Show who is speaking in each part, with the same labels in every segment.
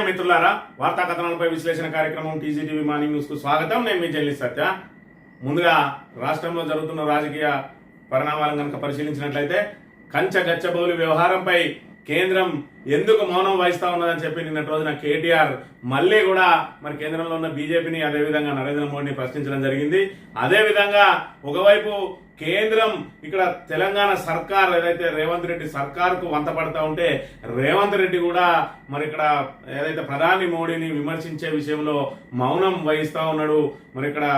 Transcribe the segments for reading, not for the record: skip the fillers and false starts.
Speaker 1: మిత్రులారా, వార్తా కథనాలపై విశ్లేషణ కార్యక్రమం టీజీటీవీ మార్నింగ్ న్యూస్ కు స్వాగతం. నేను మీ జర్నలిస్ట్ సత్య. ముందుగా రాష్ట్రంలో జరుగుతున్న రాజకీయ పరిణామాలను కనుక పరిశీలించినట్లయితే కంచగచ్చబౌలి వ్యవహారంపై కేంద్రం ఎందుకు మౌనం వహిస్తా ఉన్నదని చెప్పి నిన్నటి రోజున కేటీఆర్ మళ్ళీ కూడా మరి కేంద్రంలో ఉన్న బీజేపీని అదేవిధంగా నరేంద్ర మోడీని ప్రశ్నించడం జరిగింది. అదేవిధంగా ఒకవైపు కేంద్రం ఇక్కడ తెలంగాణ సర్కార్ ఏదైతే రేవంత్ రెడ్డి సర్కార్కు వంత పడతా ఉంటే రేవంత్ రెడ్డి కూడా మరి ఇక్కడ ఏదైతే ప్రధాని మోడీని విమర్శించే విషయంలో మౌనం వహిస్తా ఉన్నాడు. మరి ఇక్కడ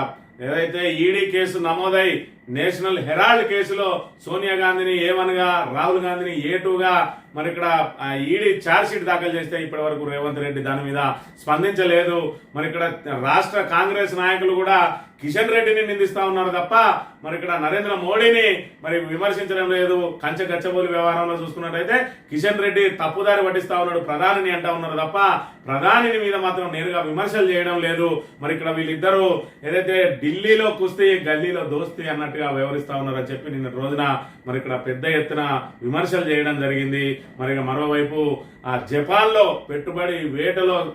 Speaker 1: ఏదైతే ఈడీ కేసు నమోదై నేషనల్ హెరాల్డ్ కేసులో సోనియా గాంధీని A1 గా రాహుల్ గాంధీని A2 గా మరి ఇక్కడ ఈడీ ఛార్జ్ షీట్ దాఖలు చేస్తే ఇప్పటి వరకు రేవంత్ రెడ్డి దాని మీద స్పందించలేదు. మరి ఇక్కడ రాష్ట్ర కాంగ్రెస్ నాయకులు కూడా కిషన్ రెడ్డిని నిందిస్తా ఉన్నారు తప్ప మరి ఇక్కడ నరేంద్ర మోడీని మరి విమర్శించడం లేదు. కంచగచ్చబౌలి వ్యవహారంలో చూసుకున్నట్టయితే కిషన్ రెడ్డి తప్పుదారి పట్టిస్తా ఉన్నాడు, ప్రధానిని అంటా ఉన్నారు తప్ప ప్రధాని మీద మాత్రం నేరుగా విమర్శలు చేయడం లేదు. మరి ఇక్కడ వీళ్ళిద్దరూ ఏదైతే ఢిల్లీలో కుస్తీ గల్లీలో దోస్తీ అన్నట్టుగా వ్యవహరిస్తా ఉన్నారని చెప్పి నిన్న రోజున మరి ఇక్కడ పెద్ద ఎత్తున విమర్శలు చేయడం జరిగింది. మరి మరోవైపు ఆ జపాన్ లో పెట్టుబడి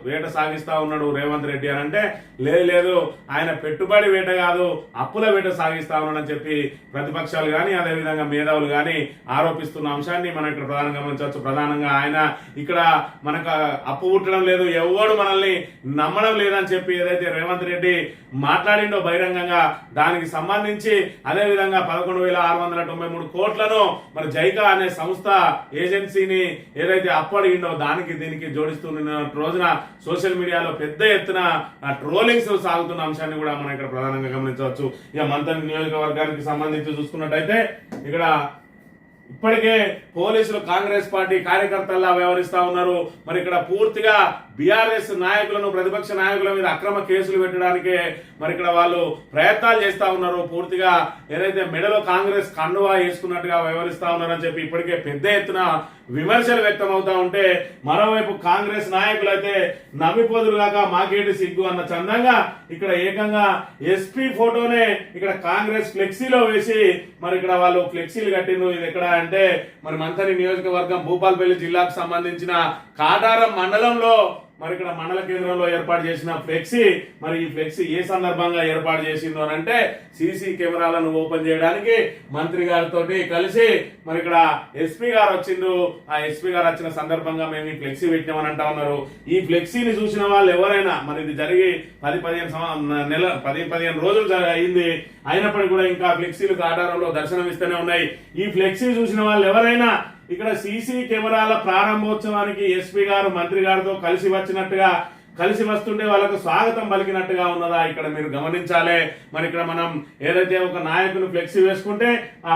Speaker 1: వేట సాగిస్తా ఉన్నాడు రేవంత్ రెడ్డి అని అంటే లేదు ఆయన పెట్టుబడి వేట కాదు అప్పుల వేట సాగిస్తా ఉన్నాడని చెప్పి ప్రతిపక్షాలు గాని అదేవిధంగా మేధావులు గాని ఆరోపిస్తున్న అంశాన్ని మనం ఇక్కడ ప్రధానంగా గమనించవచ్చు. ప్రధానంగా ఆయన ఇక్కడ మనకు అప్పు పుట్టడం లేదు, ఎవడు మనల్ని నమ్మడం లేదని చెప్పి ఏదైతే రేవంత్ రెడ్డి మాట్లాడిండో బహిరంగంగా దానికి సంబంధించి అదేవిధంగా 11,693 కోట్లను మరి జైకా అనే సంస్థ ఏజెన్సీని ఏదైతే అప్పడిగిండో దానికి దీనికి జోడిస్తున్న రోజున సోషల్ మీడియాలో పెద్ద ఎత్తున ట్రోలింగ్స్ సాగుతున్న అంశాన్ని కూడా మనం ఇక్కడ ప్రధానంగా గమనించవచ్చు. ఇక మంతని నియోజకవర్గానికి సంబంధించి చూసుకున్నట్టయితే ఇక్కడ ఇప్పటికే పోలీసులు కాంగ్రెస్ పార్టీ కార్యకర్తల్లా వ్యవహరిస్తా ఉన్నారు. మరి ఇక్కడ పూర్తిగా బీఆర్ఎస్ నాయకులను ప్రతిపక్ష నాయకుల మీద అక్రమ కేసులు పెట్టడానికే మరి ఇక్కడ వాళ్ళు ప్రయత్నాలు చేస్తా ఉన్నారు. పూర్తిగా ఏదైతే మెడలో కాంగ్రెస్ కండువా వేసుకున్నట్టుగా వ్యవహరిస్తా ఉన్నారని చెప్పి ఇప్పటికే పెద్ద ఎత్తున విమర్శలు వ్యక్తం అవుతా ఉంటే మరోవైపు కాంగ్రెస్ నాయకులు అయితే నవ్విపోదురుగాక మాకేటి సిగ్గు అన్న చందంగా ఇక్కడ ఏకంగా ఎస్పీ ఫోటోనే ఇక్కడ కాంగ్రెస్ ఫ్లెక్సీలో వేసి మరి ఇక్కడ వాళ్ళు ఫ్లెక్సీలు కట్టిండ్రు. ఇది ఎక్కడ అంటే మరి మంథని నియోజకవర్గం భూపాలపల్లి జిల్లాకు సంబంధించిన కాటారం మండలంలో మరి ఇక్కడ మండల కేంద్రంలో ఏర్పాటు చేసిన ఫ్లెక్సీ. మరి ఈ ఫ్లెక్సీ ఏ సందర్భంగా ఏర్పాటు చేసిందో అని అంటే సీసీ కెమెరాలను ఓపెన్ చేయడానికి మంత్రి గారితో కలిసి మరి ఇక్కడ ఎస్పీ గారు వచ్చిండ్రు. ఆ ఎస్పీ గారు వచ్చిన సందర్భంగా మేము ఈ ఫ్లెక్సీ పెట్టినామని అంటా ఉన్నారు. ఈ ఫ్లెక్సీని చూసిన వాళ్ళు ఎవరైనా మరి ఇది జరిగి 10-15 రోజులు అయింది, అయినప్పటికీ కూడా ఇంకా ఫ్లెక్సీలు కాటారంలో దర్శనమిస్తూనే ఉన్నాయి. ఈ ఫ్లెక్సీ చూసిన వాళ్ళు ఎవరైనా ఇక్కడ సీసీ కెమెరాల ప్రారంభోత్సవానికి ఎస్పీ గారు మంత్రి గారితో కలిసి వస్తుంటే వాళ్ళకు స్వాగతం పలికినట్టుగా ఉన్నదా ఇక్కడ మీరు గమనించాలి. మరి ఇక్కడ మనం ఏదైతే ఒక నాయకుని ఫ్లెక్సీ వేసుకుంటే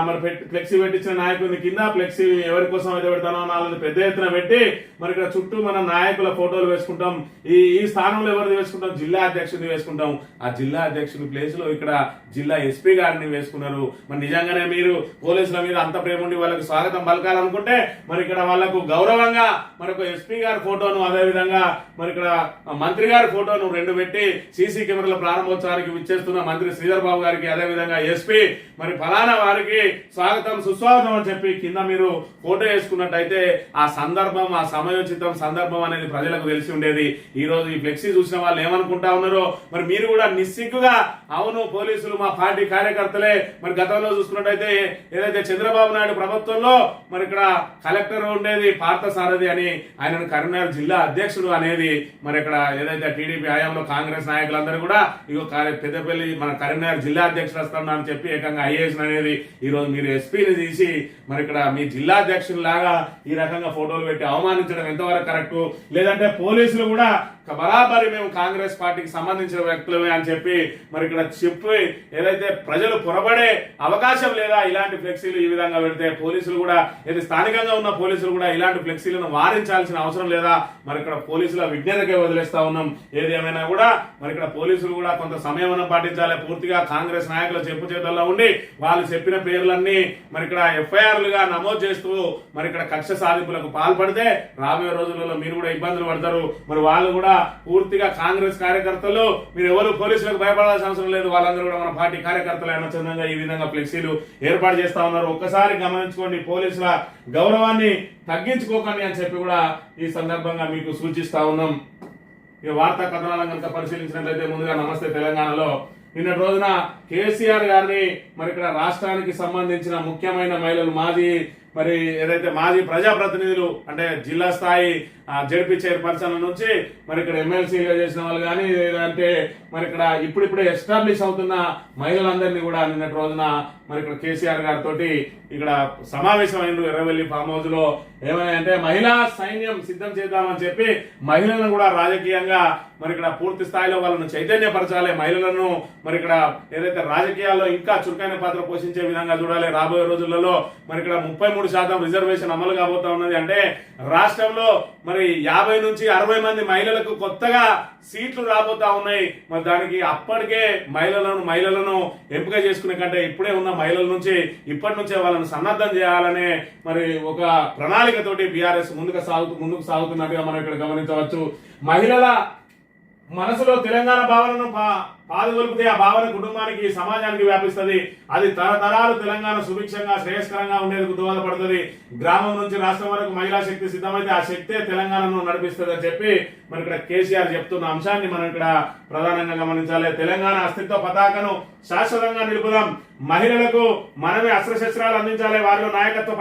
Speaker 1: మరి ఫ్లెక్సీ పెట్టించిన నాయకుని కింద ఫ్లెక్సీ ఎవరి కోసం అయితే పెడతానో వాళ్ళని పెద్ద ఎత్తున పెట్టి మరి ఇక్కడ చుట్టూ మనం నాయకుల ఫోటోలు వేసుకుంటాం. ఈ స్థానంలో ఎవరిది వేసుకుంటాం, జిల్లా అధ్యక్షుడిని వేసుకుంటాం. ఆ జిల్లా అధ్యక్షుని ప్లేస్ లో ఇక్కడ జిల్లా ఎస్పీ గారిని వేసుకున్నారు. మరి నిజంగానే మీరు పోలీసుల మీద అంత ప్రేమ ఉండి వాళ్ళకి స్వాగతం పలకాలనుకుంటే మరి ఇక్కడ వాళ్లకు గౌరవంగా మరొక ఎస్పీ గారి ఫోటోను అదేవిధంగా మరి ఇక్కడ మంత్రి గారి ఫోటోను 2 పెట్టి సీసీ కెమెరాల ప్రారంభోత్సవానికి విచ్చేస్తున్న మంత్రి శ్రీధర్ బాబు గారికి అదేవిధంగా ఎస్పీ మరి ఫలానా వారికి స్వాగతం సుస్వాగతం అని చెప్పి కింద మీరు ఫోటో వేసుకున్నట్టయితే ఆ సందర్భం ఆ సమయోచితం సందర్భం అనేది ప్రజలకు తెలిసి ఉండేది. ఈ రోజు ఈ ఫ్లెక్సీ చూసిన వాళ్ళు ఏమనుకుంటా ఉన్నారో మరి మీరు కూడా నిస్సిగ్గుగా అవును పోలీసులు మా పార్టీ కార్యకర్తలే. మరి గతంలో చూసుకున్నట్టయితే ఏదైతే చంద్రబాబు నాయుడు ప్రభుత్వంలో మరి ఇక్కడ కలెక్టర్ ఉండేది పార్థసారథి అని, ఆయనను కరీంనగర్ జిల్లా అధ్యక్షుడు అనేది మరి ఇక్కడ ఏదైతే టీడీపీ హయాంలో కాంగ్రెస్ నాయకులందరూ కూడా ఇగో పెద్దపల్లి మన కరీంనగర్ జిల్లా అధ్యక్షుడు వస్తున్నా అని చెప్పి ఏకంగా ఐఏఎస్ అనేది ఈ రోజు మీరు ఎస్పీని తీసి మరి ఇక్కడ మీ జిల్లా అధ్యక్షులు లాగా ఈ రకంగా ఫోటోలు పెట్టి అవమానించడం ఎంతవరకు కరెక్ట్? లేదంటే పోలీసులు కూడా బరాబరి మేము కాంగ్రెస్ పార్టీకి సంబంధించిన వ్యక్తులమే అని చెప్పి మరి ఇక్కడ చెప్పి ఏదైతే ప్రజలు పొరబడే అవకాశం లేదా ఇలాంటి ఫ్లెక్సీలు ఈ విధంగా పెడితే పోలీసులు కూడా ఏది స్థానికంగా ఉన్న పోలీసులు కూడా ఇలాంటి ఫ్లెక్సీలను వారించాల్సిన అవసరం లేదా? మరి ఇక్కడ పోలీసుల విజ్ఞతకే వదిలేస్తా ఉన్నాం. ఏది ఏమైనా కూడా మరి ఇక్కడ పోలీసులు కూడా కొంత సమయం పాటించాలి. పూర్తిగా కాంగ్రెస్ నాయకుల చెప్పు చేతుల్లో ఉండి వాళ్ళు చెప్పిన పేర్లన్నీ మరి ఇక్కడ ఎఫ్ఐఆర్లుగా నమోదు చేస్తూ మరి ఇక్కడ కక్ష సాధింపులకు పాల్పడితే రాబోయే రోజులలో మీరు కూడా ఇబ్బందులు పడతారు. మరి వాళ్ళు కూడా పూర్తిగా కాంగ్రెస్ కార్యకర్తలు మీరు ఎవరు పోలీసులకు భయపడాల్సిన అవసరం లేదు, వాళ్ళందరూ కూడా మన పార్టీ కార్యకర్తలు అన్నచందంగా ఈ విధంగా ఫ్లెక్సీలు ఏర్పాటు చేస్తా ఉన్నారు. ఒక్కసారి గమనించుకోండి, పోలీసుల గౌరవాన్ని తగ్గించుకోకండి అని చెప్పి కూడా ఈ సందర్భంగా మీకు సూచిస్తా ఉన్నాం. ఈ వార్తా కథనాలను కనుక పరిశీలించినట్లయితే ముందుగా నమస్తే తెలంగాణలో నిన్నటి రోజున కేసీఆర్ గారిని మరి ఇక్కడ రాష్ట్రానికి సంబంధించిన ముఖ్యమైన మహిళలు ఏదైతే మాజీ ప్రజాప్రతినిధులు అంటే జిల్లా స్థాయి జడ్పీ చైర్పర్సన్ల నుంచి మరి ఇక్కడ ఎమ్మెల్సీగా చేసిన వాళ్ళు కానీ లేదంటే మరి ఇక్కడ ఇప్పుడిప్పుడే ఎస్టాబ్లిష్ అవుతున్న మహిళలందరినీ కూడా నిన్నటి రోజున మరి ఇక్కడ కేసీఆర్ గారితో ఇక్కడ సమావేశం అయిన ఎర్రవెల్లి ఫామ్ హౌస్ లో ఏమైందంటే మహిళా సైన్యం సిద్ధం చేద్దామని చెప్పి మహిళలను కూడా రాజకీయంగా మరి ఇక్కడ పూర్తి స్థాయిలో వాళ్ళను చైతన్యపరచాలి, మహిళలను మరి ఇక్కడ ఏదైతే రాజకీయాల్లో ఇంకా చురుకైన పాత్ర పోషించే విధంగా చూడాలి. రాబోయే రోజులలో మరి ఇక్కడ 33% రిజర్వేషన్ అమలు కాబోతా ఉన్నది. అంటే రాష్ట్రంలో మరి 50 నుంచి 60 మంది మహిళలకు కొత్తగా సీట్లు రాబోతా ఉన్నాయి. మరి దానికి అప్పటికే మహిళలను ఎంపిక చేసుకునే కంటే ఇప్పుడే ఉన్న మహిళల నుంచి ఇప్పటి నుంచే వాళ్ళను సన్నద్ధం చేయాలనే మరి ఒక ప్రణాళికతోటి బీఆర్ఎస్ ముందుకు సాగుతున్నట్టుగా మనం ఇక్కడ గమనించవచ్చు. మహిళల మనసులో తెలంగాణ భావనను పాదుగొలిపితే ఆ భావన కుటుంబానికి సమాజానికి వ్యాపిస్తుంది. అది తరతరాలు తెలంగాణ సుభిక్షంగా శ్రేయస్కరంగా ఉండేందుకు దోహదపడుతుంది. గ్రామం నుంచి రాష్ట్రం వరకు మహిళా శక్తి సిద్ధమైతే ఆ శక్తే తెలంగాణను నడిపిస్తుంది అని చెప్పి మరి ఇక్కడ కేసీఆర్ చెప్తున్న అంశాన్ని మనం ఇక్కడ ప్రధానంగా గమనించాలి. తెలంగాణ అస్తిత్వ పతాకను శాశ్వతంగా నిలుపుదాం. మహిళలకు మనమే అస్త్రశస్త్రాలు అందించాలి. వారిలో నాయకత్వ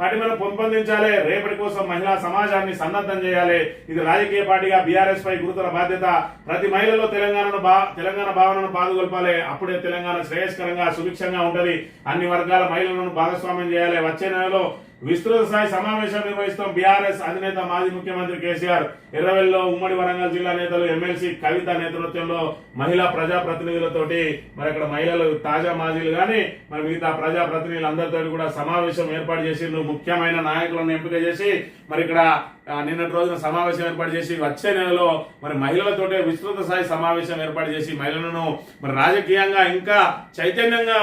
Speaker 1: పటిమను పెంపొందించాలి. రేపటి కోసం మహిళా సమాజాన్ని సన్నద్ధం చేయాలి. ఇది రాజకీయ పార్టీగా బీఆర్ఎస్ పై గురుతర బాధ్యత. ప్రతి మహిళలో తెలంగాణ భావనను పాదుగొల్పాలి. అప్పుడే తెలంగాణ శ్రేయస్కరంగా సుభిక్షంగా ఉంటది. అన్ని వర్గాల మహిళలను భాగస్వామ్యం చేయాలి. వచ్చే నెలలో విస్తృత స్థాయి సమావేశం నిర్వహిస్తాం. బీఆర్ఎస్ అధినేత మాజీ ముఖ్యమంత్రి కేసీఆర్ ఎర్రవెల్లిలో ఉమ్మడి వరంగల్ జిల్లా నేతలు ఎమ్మెల్సీ కవిత నేతృత్వంలో మహిళా ప్రజాప్రతినిధులతోటి మరి అక్కడ మహిళలు తాజా మాజీలు గాని మరి మిగతా ప్రజాప్రతినిధులు అందరితో కూడా సమావేశం ఏర్పాటు చేసి ముఖ్యమైన నాయకులను ఎంపిక చేసి మరి ఇక్కడ నిన్నటి రోజున సమావేశం ఏర్పాటు చేసి వచ్చే నెలలో మరి మహిళలతోటే విస్తృత స్థాయి సమావేశం ఏర్పాటు చేసి మహిళలను మరి రాజకీయంగా ఇంకా చైతన్యంగా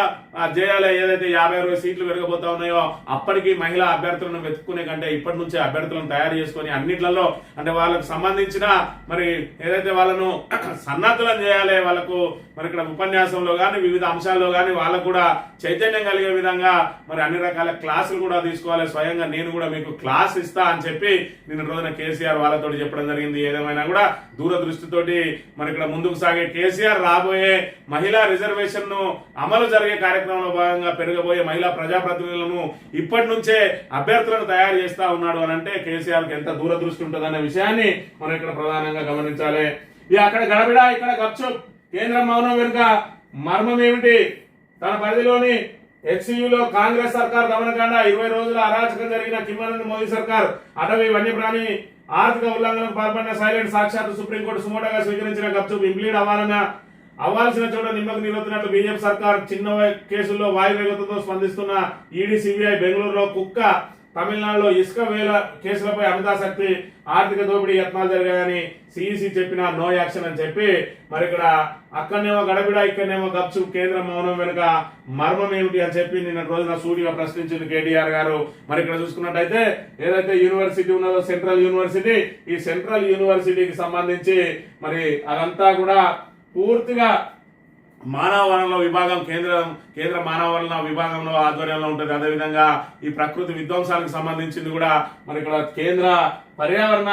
Speaker 1: చేయాలి. ఏదైతే 50-60 సీట్లు పెరగబోతా ఉన్నాయో అప్పటికి మహిళా అభ్యర్థులను వెతుక్కునే కంటే ఇప్పటి నుంచే అభ్యర్థులను తయారు చేసుకుని అన్నిట్లలో అంటే వాళ్ళకు సంబంధించిన మరి ఏదైతే వాళ్ళను సన్నద్ధులను చేయాలి. వాళ్ళకు మరి ఇక్కడ ఉపన్యాసంలో కానీ వివిధ అంశాల్లో కానీ వాళ్ళకు కూడా చైతన్యం కలిగే విధంగా మరి అన్ని రకాల క్లాసులు కూడా తీసుకోవాలి. స్వయంగా నేను కూడా మీకు క్లాస్ ఇస్తా అని చెప్పి నిన్న రోజున కేసీఆర్ వాళ్ళతో చెప్పడం జరిగింది. ఏదేమైనా కూడా దూరదృష్టితోటి మరి ఇక్కడ ముందుకు సాగే కేసీఆర్ రాబోయే మహిళా రిజర్వేషన్ ను అమలు జరిగే కార్యక్రమంలో భాగంగా పెరగబోయే మహిళా ప్రజాప్రతినిధులను ఇప్పటి నుంచే అభ్యర్థులను తయారు చేస్తా ఉన్నాడు అని అంటే కేసీఆర్ కి ఎంత దూరదృష్టి ఉంటుందనే విషయాన్ని మనం ఇక్కడ ప్రధానంగా గమనించాలి. అక్కడ గడబిడ ఇక్కడ గప్చుప్ కేంద్రం మౌనం వెనుక మర్మం ఏమిటి? తన పరిధిలోని హెచ్సియులో కాంగ్రెస్ సర్కార్ దమనకాండ 20 రోజుల అరాచకం జరిగిన కిమ్మనంది మోదీ సర్కార్ అటవీ వన్యప్రాణి ఆర్థిక ఉల్లంఘనకు పాల్పడిన సైలెంట్ సాక్షాత్తు సుప్రీంకోర్టు సుమోటోగా స్వీకరించిన గప్చుప్ ఇంప్లీడ్ అవ్వాల్సిన చోట నిమ్మకు నీరుతున్నట్లు బీజేపీ సర్కార్ చిన్న కేసుల్లో వాయువేగతతో స్పందిస్తున్న ఈడీ సిబిఐ బెంగళూరులో కుక్క తమిళనాడులో ఇసుక వేల కేసులపై అమితాశక్తి ఆర్థిక దోపిడీ యత్నాలు జరిగాయని సిఈసి చెప్పిన నో యాక్షన్ అని చెప్పి మరి ఇక్కడ అక్కడనేమో గడబిడ ఇక్కడనేమో గప్చు కేంద్రం మౌనం వెనుక మర్మం ఏమిటి అని చెప్పి నిన్న రోజున సూటిగా ప్రశ్నించింది కేటీఆర్ గారు. మరి ఇక్కడ చూసుకున్నట్టయితే ఏదైతే యూనివర్సిటీ ఉన్నదో సెంట్రల్ యూనివర్సిటీ, ఈ సెంట్రల్ యూనివర్సిటీకి సంబంధించి మరి అదంతా కూడా పూర్తిగా మానవ వనరుల విభాగం కేంద్ర మానవ వనరుల విభాగంలో ఆధ్వర్యంలో ఉంటుంది. అదేవిధంగా ఈ ప్రకృతి విధ్వంసానికి సంబంధించింది కూడా మరి ఇక్కడ కేంద్ర పర్యావరణ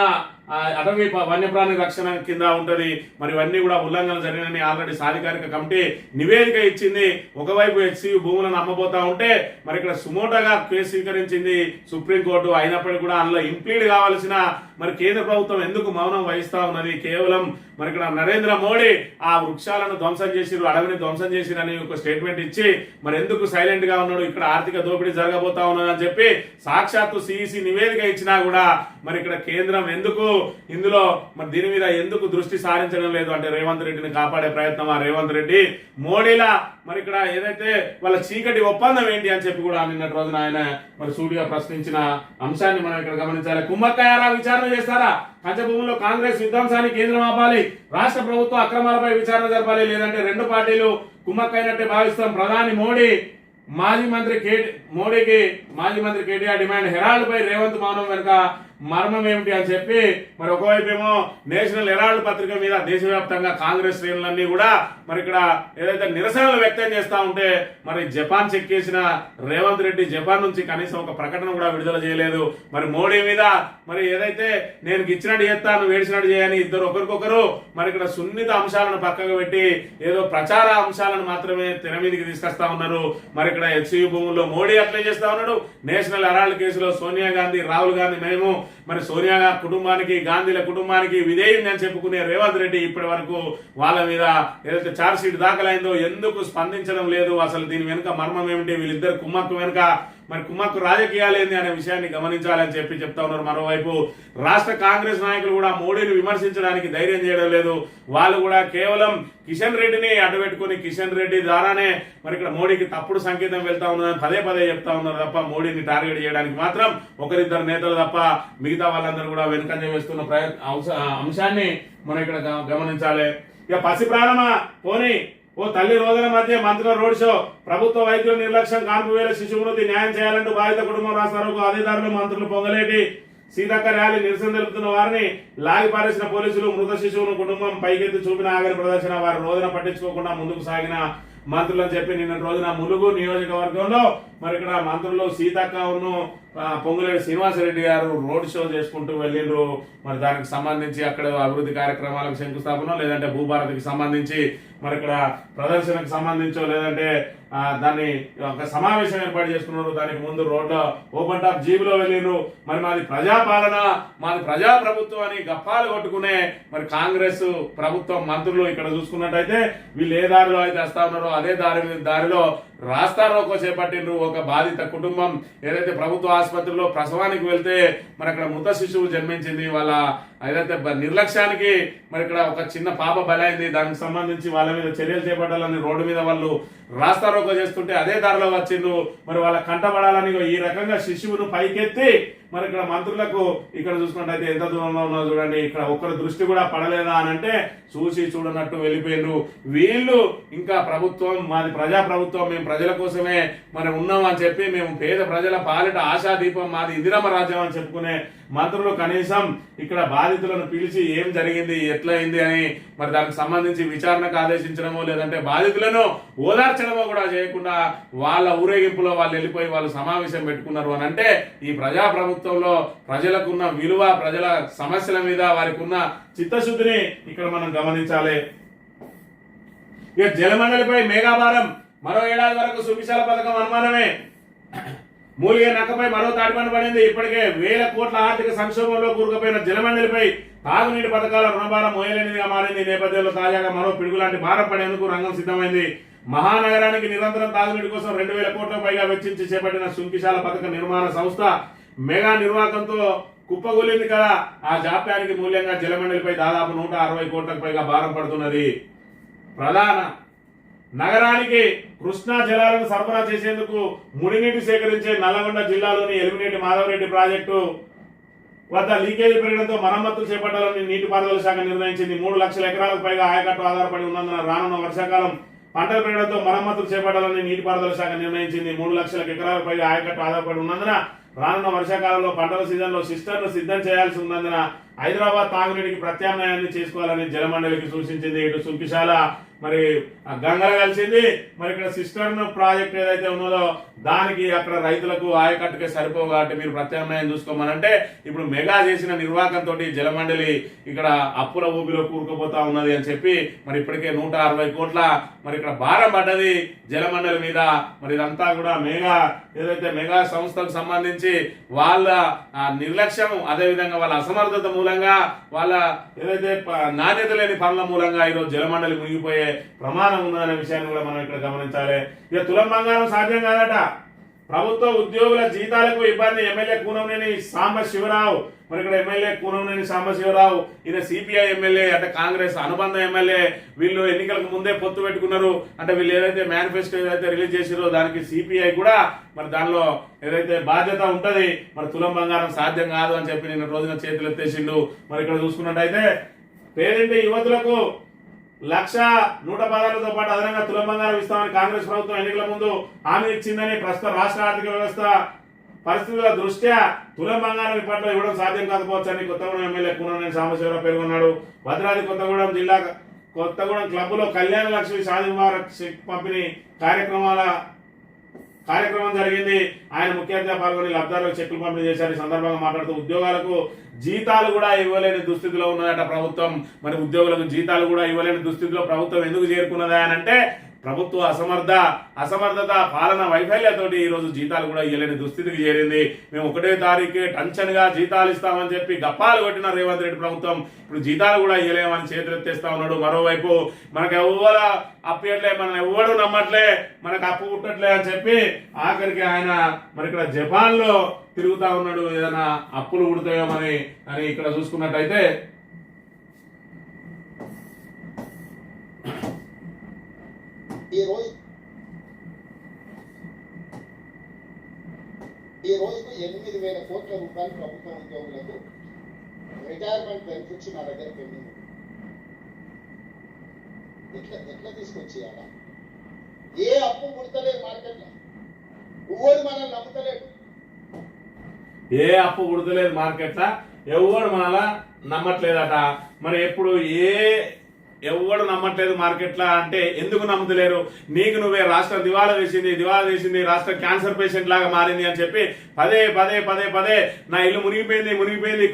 Speaker 1: అటవీ వన్యప్రాణి రక్షణ కింద ఉంటది. మరి ఇవన్నీ కూడా ఉల్లంఘన జరిగినని ఆల్రెడీ సాధికారిక కమిటీ నివేదిక ఇచ్చింది. ఒకవైపు హెచ్సియు భూములను అమ్మబోతా ఉంటే మరి ఇక్కడ సుమోటోగా కేసు స్వీకరించింది సుప్రీంకోర్టు. అయినప్పటికీ కూడా అందులో ఇంప్లీడ్ కావాల్సిన మరి కేంద్ర ప్రభుత్వం ఎందుకు మౌనం వహిస్తా ఉన్నది? కేవలం మరి ఇక్కడ నరేంద్ర మోడీ ఆ వృక్షాలను ధ్వంసం చేసిరు, అడవిని ధ్వంసం చేసిరని ఒక స్టేట్మెంట్ ఇచ్చి మరి ఎందుకు సైలెంట్ గా ఉన్నాడు? ఇక్కడ ఆర్థిక దోపిడీ జరగబోతా ఉన్నదని చెప్పి సాక్షాత్తు సిఈసి నివేదిక ఇచ్చినా కూడా మరి ఇక్కడ కేంద్రం ఎందుకు ఇందులో మరి దీని మీద ఎందుకు దృష్టి సారించడం లేదు? అంటే రేవంత్ రెడ్డిని కాపాడే ప్రయత్నమా? రేవంత్ రెడ్డి మోడీలా మరి ఇక్కడ ఏదైతే వాళ్ళ చీకటి ఒప్పందం ఏంటి అని చెప్పి కూడా నిన్నటి రోజున ఆయన మరి సూటిగా ప్రశ్నించిన అంశాన్ని మనం ఇక్కడ గమనించాలి. కుమ్మక్కయ్యారా విచారణ చేస్తారా? పంచభూముల్లో కాంగ్రెస్ విధ్వంసాన్ని కేంద్రం ఆపాలి, రాష్ట్ర ప్రభుత్వం అక్రమాలపై విచారణ జరపాలి, లేదంటే రెండు పార్టీలు కుమ్మక్కైనట్టే భావిస్తాం. ప్రధాని మాజీ మంత్రి కేటీఆర్ డిమాండ్. హెరాల్డ్ పై రేవంత్ మౌనం వెనుక మర్మం ఏమిటి అని చెప్పి మరి ఒకవైపు ఏమో నేషనల్ హెరాల్డ్ పత్రిక మీద దేశవ్యాప్తంగా కాంగ్రెస్ శ్రేణులన్నీ కూడా మరి ఇక్కడ ఏదైతే నిరసనలు వ్యక్తం చేస్తా ఉంటే మరి జపాన్ చెక్కేసిన రేవంత్ రెడ్డి జపాన్ నుంచి కనీసం ఒక ప్రకటన కూడా విడుదల చేయలేదు. మరి మోడీ మీద మరి ఏదైతే నేను ఇచ్చినట్టు చేస్తాను వేడిచినట్టు చేయని ఇద్దరు ఒకరికొకరు మరి ఇక్కడ సున్నిత అంశాలను పక్కకు పెట్టి ఏదో ప్రచార అంశాలను మాత్రమే తెర మీదకి తీసుకొస్తా ఉన్నారు. మరి ఇక్కడ హెచ్సియు భూముల్లో మోడీ అప్లై చేస్తా ఉన్నాడు. నేషనల్ హెరాల్డ్ కేసులో సోనియా గాంధీ రాహుల్ గాంధీ మేము మరి సోనియా కుటుంబానికి గాంధీల కుటుంబానికి విధేయుని అని చెప్పుకునే రేవంత్ రెడ్డి ఇప్పటి వరకు వాళ్ళ మీద ఏదైతే ఛార్జ్ షీట్ దాఖలైందో ఎందుకు స్పందించడం లేదు? అసలు దీని వెనుక మర్మం ఏమిటి? వీళ్ళిద్దరు కుమ్మక్కు వెనుక మరి కుమ్మక్కు రాజకీయాలు ఏంది అనే విషయాన్ని గమనించాలని చెప్పి చెప్తా ఉన్నారు. మరోవైపు రాష్ట్ర కాంగ్రెస్ నాయకులు కూడా మోడీని విమర్శించడానికి ధైర్యం చేయడం లేదు. వాళ్ళు కూడా కేవలం కిషన్ రెడ్డిని అడ్డుపెట్టుకుని కిషన్ రెడ్డి ద్వారానే మరి ఇక్కడ మోడీకి తప్పుడు సంకేతం వెళ్తా ఉన్నదని పదే పదే చెప్తా ఉన్నారు తప్ప మోడీని టార్గెట్ చేయడానికి మాత్రం ఒకరిద్దరు నేతలు తప్ప మిగతా వాళ్ళందరూ కూడా వెనుకంజ వేస్తున్న అంశాన్ని మనం ఇక్కడ గమనించాలి. ఇక పసి ప్రాణమా పోనీ ఓ తల్లి రోజుల మధ్య మంత్రుల రోడ్ షో, ప్రభుత్వ వైద్యుల నిర్లక్ష్యం, కాన్పు వేల శిశుమృతి న్యాయం చేయాలంటూ బాధిత కుటుంబం రాస్తారోకు అధికారులు మంత్రులు పొంగలేటి సీతక్క ర్యాలీ నిరసన తెలుపుతున్న వారిని లాగిపారేసిన పోలీసులు, మృత శిశువును కుటుంబం పైకెత్తి చూపిన ఆగరి ప్రదర్శన, వారి రోజున పట్టించుకోకుండా ముందుకు సాగిన మంత్రులని చెప్పి నిన్న రోజున ములుగు నియోజకవర్గంలో మరి ఇక్కడ మంత్రులు సీతక్కను పొంగులేటి శ్రీనివాసరెడ్డి గారు రోడ్ షో చేసుకుంటూ వెళ్ళిండ్రు. మరి దానికి సంబంధించి అక్కడ అభివృద్ధి కార్యక్రమాలకు శంకుస్థాపన లేదంటే భూభారతికి సంబంధించి మరి ఇక్కడ ప్రదర్శనకు సంబంధించో లేదంటే దాన్ని ఒక సమావేశం ఏర్పాటు చేసుకున్నారు. దానికి ముందు రోడ్లో ఓపెన్ టాప్ జీబులో వెళ్ళిండ్రు. మరి మాది ప్రజాపాలన మాది ప్రజాప్రభుత్వం అని గప్పాలు కొట్టుకునే మరి కాంగ్రెస్ ప్రభుత్వం మంత్రులు ఇక్కడ చూసుకున్నట్టయితే వీళ్ళు ఏ దారిలో అయితే వస్తా ఉన్నారో అదే దారిలో రాస్తారోకో చేపట్టిండ్రు. ఒక బాధిత కుటుంబం ఏదైతే ప్రభుత్వ ఆసుపత్రిలో ప్రసవానికి వెళ్తే మరి అక్కడ మృత శిశువు జన్మించింది. వాళ్ళ ఏదైతే నిర్లక్ష్యానికి మరి ఇక్కడ ఒక చిన్న పాప బలైంది. దానికి సంబంధించి వాళ్ళ మీద చర్యలు చేపట్టాలని రోడ్డు మీద వాళ్ళు రాస్తారోకో చేస్తుంటే అదే దారిలో వచ్చిండ్రు. మరి వాళ్ళ కంటపడాలని ఈ రకంగా శిశువును పైకెత్తి మరి ఇక్కడ మంత్రులకు ఇక్కడ చూసుకున్నట్టయితే ఎంత దూరంలో ఉన్నదో చూడండి. ఇక్కడ ఒక్కరి దృష్టి కూడా పడలేదా అని అంటే చూసి చూడనట్టు వెళ్ళిపోయిండ్రు. వీళ్ళు ఇంకా ప్రభుత్వం మాది ప్రజా ప్రభుత్వం, మేము ప్రజల కోసమే మరి ఉన్నాం అని చెప్పి మేము పేద ప్రజల పాలిట ఆశాదీపం మాది ఇందిరమ్మ రాజ్యం అని చెప్పుకునే మంత్రులు కనీసం ఇక్కడ బాధితులను పిలిచి ఏం జరిగింది ఎట్లయింది అని మరి దానికి సంబంధించి విచారణకు ఆదేశించడమో లేదంటే బాధితులను ఓదార్చడమో కూడా చేయకుండా వాళ్ళ ఊరేగింపులో వాళ్ళు వెళ్ళిపోయి వాళ్ళు సమావేశం పెట్టుకున్నారు అని అంటే ఈ ప్రజా ప్రభుత్వంలో ప్రజలకున్న విలువ, ప్రజల సమస్యల మీద వారికి ఉన్న చిత్తశుద్ధిని ఇక్కడ మనం గమనించాలి. ఇక జలమండలిపై మేఘాభారం, మరో ఏడాది వరకు సువిశాల పథకం అనుమానమే. మూలిగే నక్కపై మరో తాటిపని పడింది. ఇప్పటికే 1000 కోట్ల ఆర్థిక సంక్షోభంలో కూరుకుపోయిన జలమండలిపై తాగునీటి పథకాల రుణభారం మోయలేనిదిగా మారింది. ఈ నేపథ్యంలో తాజాగా మరో పిడుగులాంటి భారం పడేందుకు రంగం సిద్ధమైంది. మహానగరానికి నిరంతరం తాగునీటి కోసం 2000 కోట్ల పైగా వెచ్చించి చేపట్టిన సుంకిశాల పథక నిర్మాణ సంస్థ మెగా నిర్వాహకంతో కుప్పగొలింది కదా. ఆ జాప్యానికి మూల్యంగా జలమండలిపై దాదాపు 160 కోట్లకు పైగా భారం పడుతున్నది. ప్రధాన నగరానికి కృష్ణా జలాలను సరఫరా చేసేందుకు ముడినీటి సేకరించే నల్లగొండ జిల్లాలోని ఎలిమినేటి మాధవరెడ్డి ప్రాజెక్టు వద్ద లీకేజీ పెరగడంతో మరమ్మతులు చేపట్టాలని నీటిపారుదల శాఖ నిర్ణయించింది. 3 లక్షల ఎకరాలకు పైగా ఆయకట్టు ఆధారపడి ఉన్నందున రానున్న వర్షాకాలం పంటలు పెరగడంతో మరమ్మతులు చేపట్టాలని నీటిపారుదల శాఖ నిర్ణయించింది. 3 లక్షల ఎకరాలకు పైగా ఆయకట్టు ఆధారపడి ఉన్నందున రానున్న వర్షాకాలంలో పంటల సీజన్లో సిస్టర్ను సిద్ధం చేయాల్సి ఉన్నందున హైదరాబాద్ తాగునీటికి ప్రత్యామ్నాయాన్ని చేసుకోవాలని జలమండలికి సూచించింది. ఇటు సుంకిశాల మరి గంగల కలిసింది. మరి ఇక్కడ సిస్టర్న్ ప్రాజెక్ట్ ఏదైతే ఉన్నదో దానికి అక్కడ రైతులకు ఆయకట్టుకే సరిపోవు కాబట్టి మీరు ప్రత్యామ్నాయం చూసుకోమనంటే ఇప్పుడు మెగా చేసిన నిర్వాహకంతో జలమండలి ఇక్కడ అప్పుల ఊపిలో కూరుకుపోతా ఉన్నది అని చెప్పి మరి ఇప్పటికే 160 కోట్ల మరి ఇక్కడ భారం పడ్డది జలమండలి మీద. మరి ఇదంతా కూడా ఏదైతే మెగా సంస్థకు సంబంధించి వాళ్ళ నిర్లక్ష్యం, అదేవిధంగా వాళ్ళ అసమర్థత మూలంగా వాళ్ళ ఏదైతే నాణ్యత లేని పనుల మూలంగా ఈరోజు జలమండలి మునిగిపోయే ప్రమాణం ఉందనే విషయాన్ని కూడా మనం ఇక్కడ గమనించాలి. ఇక తులం బంగారం సాధ్యం కాదట. ప్రభుత్వ ఉద్యోగుల జీతాలకు ఇబ్బంది. ఎమ్మెల్యే కూనంనేని సాంబశివరావు మరి ఇక్కడ ఎమ్మెల్యే కూనంనేని సాంబశివరావు ఈయన సిపిఐ ఎమ్మెల్యే అంటే కాంగ్రెస్ అనుబంధ ఎమ్మెల్యే. వీళ్ళు ఎన్నికలకు ముందే పొత్తు పెట్టుకున్నారు. అంటే వీళ్ళు ఏదైతే మేనిఫెస్టో ఏదైతే రిలీజ్ చేసిరో దానికి సిపిఐ కూడా మరి దానిలో ఏదైతే బాధ్యత ఉంటది. మరి తులం బంగారం సాధ్యం కాదు అని చెప్పి నిన్న రోజున చేతులు ఎత్తేసిండు. మరి ఇక్కడ చూసుకున్నట్టయితే పేదింటి యువతులకు 1,116తో పాటు అదనంగా తులం బంగారం ఇస్తామని కాంగ్రెస్ ప్రభుత్వం ఎన్నికల ముందు హామీ ఇచ్చిందని ప్రస్తుత రాష్ట్ర ఆర్థిక వ్యవస్థ పరిస్థితుల దృష్ట్యా తులం బంగారం ఇప్పట్లో ఇవ్వడం సాధ్యం కాకపోవచ్చని కొత్తగూడెం ఎమ్మెల్యే కూననేని సాంబశివరావు పేర్కొన్నాడు. భద్రాద్రి కొత్తగూడెం జిల్లా కొత్తగూడెం క్లబ్లో కళ్యాణ లక్ష్మి షాదీ ముబారక్ చెక్ పంపిణీ కార్యక్రమం జరిగింది. ఆయన ముఖ్య అతిథిగా పాల్గొని లబ్ధారులకు చెక్కులు పంపిణీ చేశారు. ఈ సందర్భంగా మాట్లాడుతూ ఉద్యోగాలకు జీతాలు కూడా ఇవ్వలేని దుస్థితిలో ఉన్నదట ప్రభుత్వం. మరి ఉద్యోగులకు జీతాలు కూడా ఇవ్వలేని దుస్థితిలో ప్రభుత్వం ఎందుకు చేరుకున్నదా అని అంటే ప్రభుత్వ అసమర్థత పాలన వైఫల్యతోటి ఈ రోజు జీతాలు కూడా ఇవ్వలేని దుస్థితికి చేరింది. మేము 1వ తారీఖే టెన్షన్ గా జీతాలు ఇస్తామని చెప్పి గప్పాలు కొట్టిన రేవంత్ రెడ్డి ప్రభుత్వం ఇప్పుడు జీతాలు కూడా ఇవ్వలేమని చేతులెత్తేస్తా ఉన్నాడు. మరోవైపు మనకు ఎవ్వరు అప్పట్లే, మనం ఎవ్వడు నమ్మట్లే, మనకు అప్పు పుట్టట్లే అని చెప్పి ఆఖరికి ఆయన మరి ఇక్కడ జపాన్ లో తిరుగుతా ఉన్నాడు. ఏదైనా అప్పులు పుడతాయోమని అని ఇక్కడ చూసుకున్నట్టయితే
Speaker 2: ఈ రోజుకు 8,000 కోట్ల రూపాయలు ప్రభుత్వ ఉద్యోగులకు రిటైర్మెంట్ బెనిఫిట్స్ నా దగ్గర పెండింగ్. ఎట్లా తీసుకొచ్చేయాలా? ఏ అప్పు పుడతలేదు మార్కెట్లో, ఎవరు మనల్ని నమ్ముతలేడు.
Speaker 1: ఏ అప్పు పుడతలేదు మార్కెట్లో, ఎవడు మనలా నమ్మట్లేదట. మరి ఎప్పుడు ఎవడు నమ్మట్లేదు మార్కెట్లో అంటే ఎందుకు నమ్ముతలేరు? నీకు నువ్వే రాష్ట్రం దివాలా తీసింది, రాష్ట్రం క్యాన్సర్ పేషెంట్ లాగా మారింది అని చెప్పి పదే నా ఇల్లు మునిగిపోయింది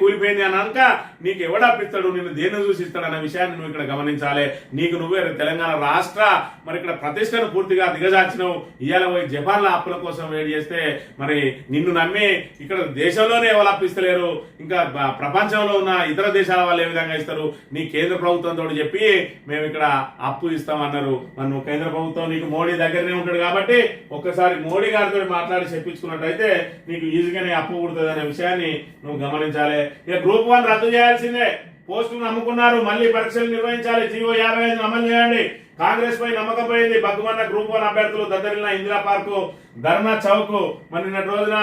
Speaker 1: కూలిపోయింది అని అనక నీకు ఎవడప్పిస్తాడు, నిన్ను దేన్ని చూసిస్తాడు అన్న విషయాన్ని నువ్వు ఇక్కడ గమనించాలి. నీకు నువ్వే తెలంగాణ రాష్ట్ర మరి ఇక్కడ ప్రతిష్టను పూర్తిగా దిగజార్చినవు. ఇవాళ పోయి జపాన్లో అప్పుల కోసం వెయిట్ చేస్తే మరి నిన్ను నమ్మి ఇక్కడ దేశంలోనే ఎవరు అప్పిస్తలేరు, ఇంకా ప్రపంచంలో ఉన్న ఇతర దేశాల వాళ్ళు ఏ విధంగా ఇస్తారు? నీ కేంద్ర ప్రభుత్వంతో చెప్పి మేము ఇక్కడ అప్పు ఇస్తామన్నారు. మరి నువ్వు కేంద్ర ప్రభుత్వం నీకు మోడీ దగ్గరనే ఉంటాడు కాబట్టి ఒక్కసారి మోడీ గారితో మాట్లాడి చెప్పించుకున్నట్టయితే నీకు ఈజీగానే అప్పు పుడుతుంది అనే విషయాన్ని నువ్వు గమనించాలి. ఇక గ్రూప్ 1 రద్దు చేయాల్సిందే. పోస్టులు నమ్ముకున్నారు, మళ్ళీ పరీక్షలు నిర్వహించాలి. జీవో 55 అమలు చేయండి. కాంగ్రెస్ పై నమ్మకం పోయింది. బగ్గుమన్న గ్రూప్ 1 అభ్యర్థులు దద్దరిల్లిన ఇందిరా పార్కు, ధర్నా చౌక్. మరి నిన్నటి రోజున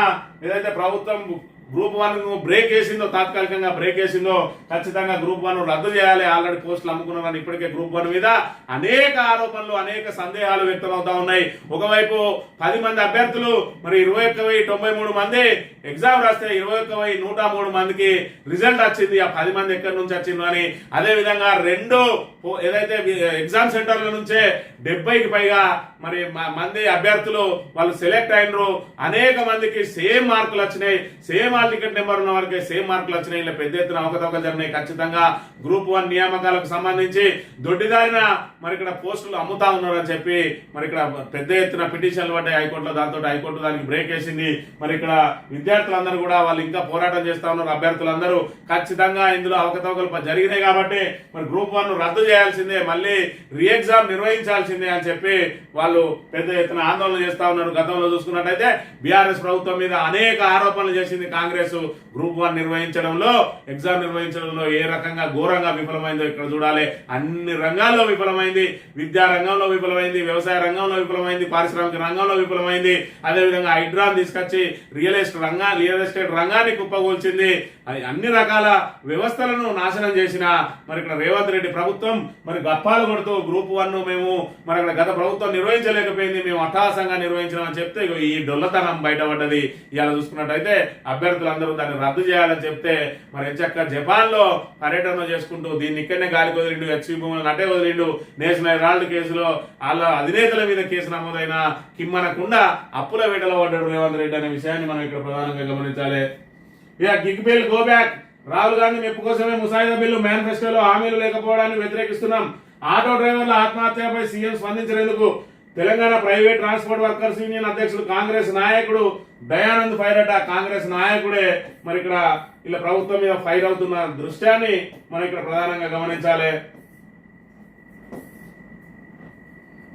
Speaker 1: ఏదైతే ప్రభుత్వం గ్రూప్ 1 బ్రేక్ వేసిందో, తాత్కాలికంగా బ్రేక్ వేసిందో ఖచ్చితంగా గ్రూప్ 1 రద్దు చేయాలి. ఆల్రెడీ పోస్టులు అమ్ముకున్నారని ఇప్పటికే గ్రూప్ 1 మీద అనేక ఆరోపణలు, అనేక సందేహాలు వ్యక్తమవుతా ఉన్నాయి. ఒకవైపు 10 మంది అభ్యర్థులు మరి 21,093 మంది ఎగ్జామ్ రాస్తే 21,103 మందికి రిజల్ట్ వచ్చింది. ఆ 10 మంది ఎక్కడి నుంచి వచ్చిందో అని. అదే విధంగా ఏదైతే ఎగ్జామ్ సెంటర్ల నుంచే 70కి పైగా మరి మంది అభ్యర్థులు వాళ్ళు సెలెక్ట్ అయినరు. అనేక మందికి సేమ్ మార్కులు వచ్చినాయి. సేమ్ హాల్ టికెట్ నెంబర్ ఉన్న వారికి సేమ్ మార్కులు వచ్చినాయి. ఇలా పెద్ద ఎత్తున అవకతవకలు జరిగినాయి. ఖచ్చితంగా గ్రూప్ 1 నియామకాలకు సంబంధించి దొడ్డిదారిన మరి ఇక్కడ పోస్టులు అమ్ముతా ఉన్నారని చెప్పి మరి ఇక్కడ పెద్ద ఎత్తున పిటిషన్లు పడ్డాయి హైకోర్టులో. దాంతో హైకోర్టు దానికి బ్రేక్ వేసింది. మరి ఇక్కడ విద్యార్థులందరూ కూడా వాళ్ళు ఇంకా పోరాటం చేస్తా ఉన్నారు. అభ్యర్థులందరూ ఖచ్చితంగా ఇందులో అవకతవకలు జరిగినాయి కాబట్టి మరి గ్రూప్ 1 రద్దు చేయాల్సిందే, మళ్ళీ రీ ఎగ్జామ్ నిర్వహించాల్సిందే అని చెప్పి వాళ్ళు పెద్ద ఎత్తున ఆందోళన చేస్తా ఉన్నారు. గతంలో చూసుకున్నట్టయితే బీఆర్ఎస్ ప్రభుత్వం మీద అనేక ఆరోపణలు చేసింది కాంగ్రెస్. గ్రూప్ 1 నిర్వహించడంలో, ఎగ్జామ్ నిర్వహించడంలో ఏ రకంగా ఘోరంగా విఫలమైందో ఇక్కడ చూడాలి. అన్ని రంగాల్లో విఫలమైంది. విద్యా రంగంలో విఫలమైంది, వ్యవసాయ రంగంలో విఫలమైంది, పారిశ్రామిక రంగంలో విఫలమైంది. అదేవిధంగా హైడ్రాన్ తీసుకొచ్చి రియల్ ఎస్టేట్ రంగాన్ని కుప్పగోల్చింది. అన్ని రకాల వ్యవస్థలను నాశనం చేసిన మరి ఇక్కడ రేవంత్ రెడ్డి ప్రభుత్వం మరి గప్పాలు కొడుతూ గ్రూప్ 1 మేము మరి అక్కడ గత ప్రభుత్వం నిర్వహించలేకపోయింది, మేము అట్టహాసంగా నిర్వహించామని చెప్తే ఈ డొల్లతనం బయటపడ్డది. ఇలా చూసుకున్నట్టయితే అభ్యర్థులందరూ దాన్ని రద్దు చేయాలని చెప్తే మరి ఎంచక్క జపాన్ లో పర్యటన చేసుకుంటూ దీన్ని ఇక్కడనే గాలికి వదిలిండు, హెచ్పి భూములను అటే వదిలిండు. నేషనల్ హెరాల్డ్ కేసులో వాళ్ళ అధినేతల మీద కేసు నమోదైన కిమ్మనకుండా అప్పుల వేటలో పడ్డాడు రేవంత్ రెడ్డి అనే విషయాన్ని మనం ఇక్కడ ప్రధానంగా గమనించాలి. ఇక gig bill go back. Rahul Gandhi మెప్పు కోసమే ముసాయిదా బిల్లు, మేనిఫెస్టోలో హామీలు లేకపోవడాన్ని వ్యతిరేకిస్తున్నాం. ఆటో డ్రైవర్ల ఆత్మహత్యపై సీఎం స్పందించలేందుకు Telangana private transport workers union అధ్యక్షుడు కాంగ్రెస్ నాయకుడు దయానంద్ ఫైర్ అట. కాంగ్రెస్ నాయకుడే మరి ఇక్కడ ఇలా ప్రభుత్వం మీద ఫైర్ అవుతున్న దృశ్యాన్ని మనం ఇక్కడ ప్రధానంగా గమనించాలి.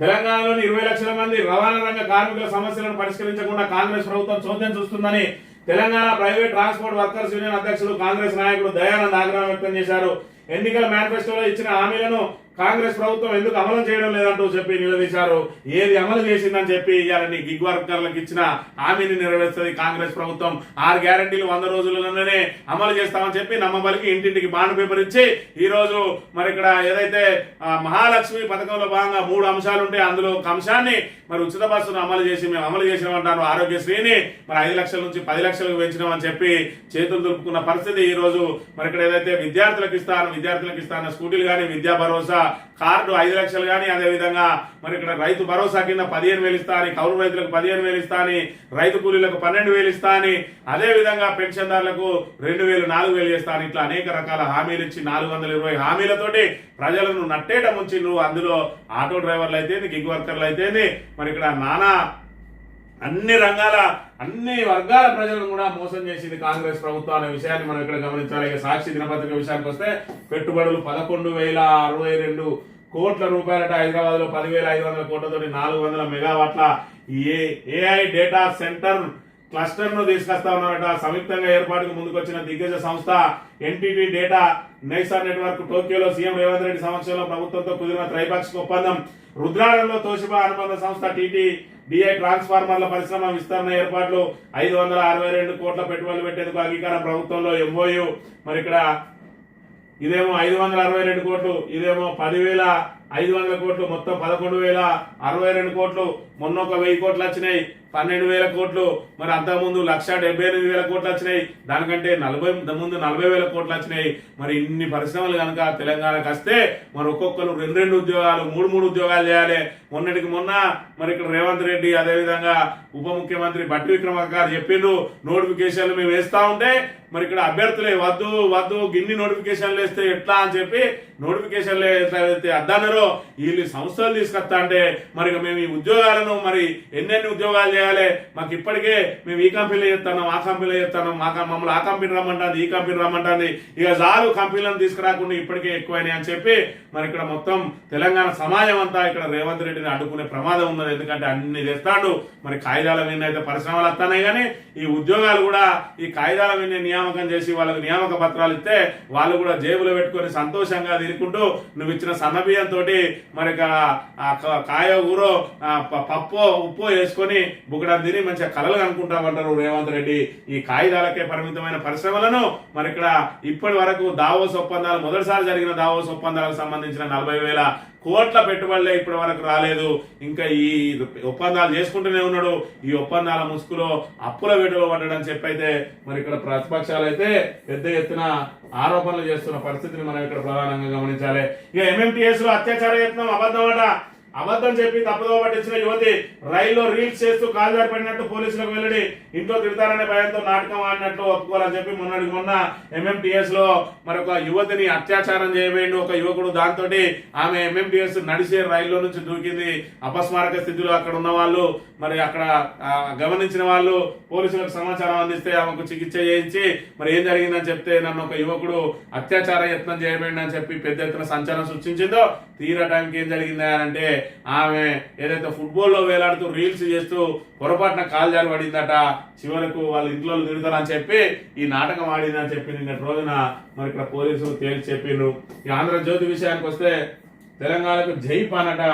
Speaker 1: తెలంగాణలోని 20 లక్షల మంది రవాణా రంగ కార్మికుల సమస్యలను పరిష్కరించకుండా కాంగ్రెస్ ప్రభుత్వం చోద్యం చూస్తుందని Telangana private transport workers union అధ్యక్షుడు కాంగ్రెస్ నాయకుడు దయానంద్ ఆగ్రహం వ్యక్తం చేశారు. ఎన్నికల మేనిఫెస్టోలో ఇచ్చిన హామీలను కాంగ్రెస్ ప్రభుత్వం ఎందుకు అమలు చేయడం లేదంటూ చెప్పి నిలదీశారు. ఏది అమలు చేసిందని చెప్పి ఇవాళ గిగ్ వర్కర్లకు ఇచ్చిన హామీని నెరవేరుస్తుంది కాంగ్రెస్ ప్రభుత్వం. 6 గ్యారంటీలు 100 రోజులలోనే అమలు చేస్తామని చెప్పి నమ్మబలికి ఇంటింటికి బాండ్ పేపర్ ఇచ్చి ఈ రోజు మరి ఇక్కడ ఏదైతే మహాలక్ష్మి పథకంలో భాగంగా 3 అంశాలు ఉంటే అందులో ఒక అంశాన్ని మరి ఉచిత బస్సును అమలు చేసి మేము అమలు చేసినామంటారు. ఆరోగ్యశ్రీని మరి 5 లక్షల నుంచి 10 లక్షలకు పెంచినామని చెప్పి చేతులు దులుపుకున్న పరిస్థితి ఈ రోజు. మరి ఇక్కడ ఏదైతే విద్యార్థులకు ఇస్తాను స్కూటీలు కానీ, విద్యా భరోసా కార్డు 5 లక్షలు కానీ, అదే విధంగా మరి ఇక్కడ రైతు భరోసా కింద 15,000 ఇస్తా అని, కౌలు రైతులకు 15,000 ఇస్తా అని, రైతు కూలీలకు 12,000 ఇస్తా అని, అదే విధంగా పెన్షన్దారులకు 2,000 4,000 చేస్తా అని, ఇట్లా అనేక రకాల హామీలు ఇచ్చి 420 హామీలతోటి ప్రజలను నట్టేట ముంచి అందులో ఆటో డ్రైవర్లు అయితే, గిగ్ వర్కర్లు అయితే, మరి ఇక్కడ నానా అన్ని రంగాల అన్ని వర్గాల ప్రజలను కూడా మోసం చేసింది కాంగ్రెస్ ప్రభుత్వం అనే విషయాన్ని మనం ఇక్కడ గమనించాలి. ఇక సాక్షి దినపత్రిక విషయానికి వస్తే పెట్టుబడులు 11,062 కోట్ల రూపాయలట. హైదరాబాద్ లో 10,500 కోట్లతోటి 400 మెగావాట్ల ఏఐ డేటా సెంటర్ క్లస్టర్ ను తీసుకొస్తా ఉన్నారట. సంయుక్తంగా ఏర్పాటుకు ముందుకొచ్చిన దిగ్గజ సంస్థ ఎన్టీటీ డేటా నైసార్ నెట్వర్క్ టోక్యోలో సీఎం రేవంత్ రెడ్డి సమక్షంలో ప్రభుత్వంతో కుదిరిన త్రైపాక్షిక ఒప్పందం. రుద్రాడంలో తోషిబా అనుబంధ సంస్థ టీటీడీఐ ట్రాన్స్ఫార్మర్ల పరిశ్రమ విస్తరణ ఏర్పాట్లు 562 కోట్ల పెట్టుబడులు పెట్టేందుకు అంగీకారం. ప్రభుత్వంలో ఎంఓయూ. మరి ఇక్కడ ఇదేమో 562 కోట్లు, ఇదేమో 10,500 కోట్లు, మొత్తం 11,062 కోట్లు. మొన్న ఒక 1,000 కోట్లు వచ్చినాయి, 12,000 కోట్లు. మరి అంతకుముందు 1,78,000 కోట్లు వచ్చినాయి. దానికంటే ముందు 40,000 కోట్లు వచ్చినాయి. మరి ఇన్ని పరిశ్రమలు కనుక తెలంగాణకు వస్తే మరి ఒక్కొక్కరు 2 ఉద్యోగాలు 3 ఉద్యోగాలు చేయాలి. మొన్నటికి మొన్న మరి ఇక్కడ రేవంత్ రెడ్డి అదేవిధంగా ఉప ముఖ్యమంత్రి బట్టి విక్రమార్క గారు చెప్పిండ్రు నోటిఫికేషన్లు మేము వేస్తా ఉంటే మరి ఇక్కడ అభ్యర్థులే వద్దు గిన్ని నోటిఫికేషన్లు వేస్తే ఎట్లా అని చెప్పి నోటిఫికేషన్లు ఎట్లయితే అద్దన్నారో వీళ్ళు సంస్థలు తీసుకొస్తా అంటే మరి మేము ఈ ఉద్యోగాలను మరి ఎన్నెన్ని ఉద్యోగాలు చేయాలి, మాకు ఇప్పటికే మేము ఈ కంపెనీలో చేస్తున్నాం, ఆ కంపెనీలో చేస్తున్నాం, మమ్మల్ని ఆ కంపెనీ రమ్మంటుంది, ఈ కంపెనీ రమ్మంటుంది, ఇక చాలు కంపెనీలను తీసుకురాకుండా ఇప్పటికే ఎక్కువైనాయి అని చెప్పి మరి ఇక్కడ మొత్తం తెలంగాణ సమాజం అంతా ఇక్కడ రేవంత్ రెడ్డిని అడ్డుకునే ప్రమాదం ఉన్నది. ఎందుకంటే అన్ని చేస్తాడు. మరి కాయిదాల మీద అయితే పరిశ్రమలు వస్తున్నాయి కానీ ఈ ఉద్యోగాలు కూడా ఈ కాయిదాల మీద నియామకం చేసి వాళ్ళకి నియామక పత్రాలు ఇస్తే వాళ్ళు కూడా జేబులో పెట్టుకొని సంతోషంగా తిరుగుకుంటూ నువ్వు ఇచ్చిన సన్నబియ్యంతో మరి కాయ ఊరో పప్పో ఉప్పో వేసుకొని బుగడం తిని మంచిగా కలలు అనుకుంటామంటారు రేవంత్ రెడ్డి. ఈ కాయిదాలకే పరిమితమైన పరిశ్రమలను మరి ఇక్కడ ఇప్పటి వరకు దావోస్ ఒప్పందాలు మొదటిసారి జరిగిన దావోస్ ఒప్పందాలకు సంబంధించిన 40,000 కోట్ల పెట్టుబడులే ఇప్పటి వరకు రాలేదు. ఇంకా ఈ ఒప్పందాలు చేసుకుంటూనే ఉన్నాడు. ఈ ఒప్పందాల ముసుగులో అప్పుల వేటలో పడ్డాడని చెప్పైతే మరి ఇక్కడ ప్రతిపక్షాలు అయితే పెద్ద ఎత్తున ఆరోపణలు చేస్తున్న పరిస్థితిని మనం ఇక్కడ ప్రధానంగా గమనించాలి. ఇక ఎంఎంటీఎస్ లో అత్యాచార యత్నం అబద్ధం చెప్పి తప్పుదో పట్టించిన యువతి రైల్లో రీల్స్ చేస్తూ కాలుదారి పడినట్టు పోలీసులకు వెల్లడి. ఇంట్లో తిడతారనే భయంతో నాటకం ఆడినట్లు ఒప్పుకోవాలని చెప్పి మొన్న ఎంఎంటీఎస్ లో మరొక యువతిని అత్యాచారం చేయబోయిండు ఒక యువకుడు. దాంతో ఆమె ఎంఎంటీఎస్ నడిచే రైల్లో నుంచి దూకింది. అపస్మారక స్థితిలో అక్కడ ఉన్న వాళ్ళు మరి అక్కడ గమనించిన వాళ్ళు పోలీసులకు సమాచారం అందిస్తే ఆమెకు చికిత్స చేయించి మరి ఏం జరిగిందని చెప్తే నన్ను ఒక యువకుడు అత్యాచార యత్నం చేయబోయింది అని చెప్పి పెద్ద ఎత్తున సంచలనం సృష్టించిందో. తీరా టైంకి ఏం జరిగింది అంటే ఆమె ఏదైతే ఫుట్బాల్ లో వేలాడుతూ రీల్స్ చేస్తూ పొరపాటున కాలు జారి పడిందట. చివరకు వాళ్ళ ఇంట్లో తిడతారని చెప్పి ఈ నాటకం ఆడిందని చెప్పి నిన్నటి రోజున మరి ఇక్కడ పోలీసులు తేల్చి చెప్పిండ్రు. ఈ ఆంధ్రజ్యోతి విషయానికి వస్తే తెలంగాణకు జైపాన్ అట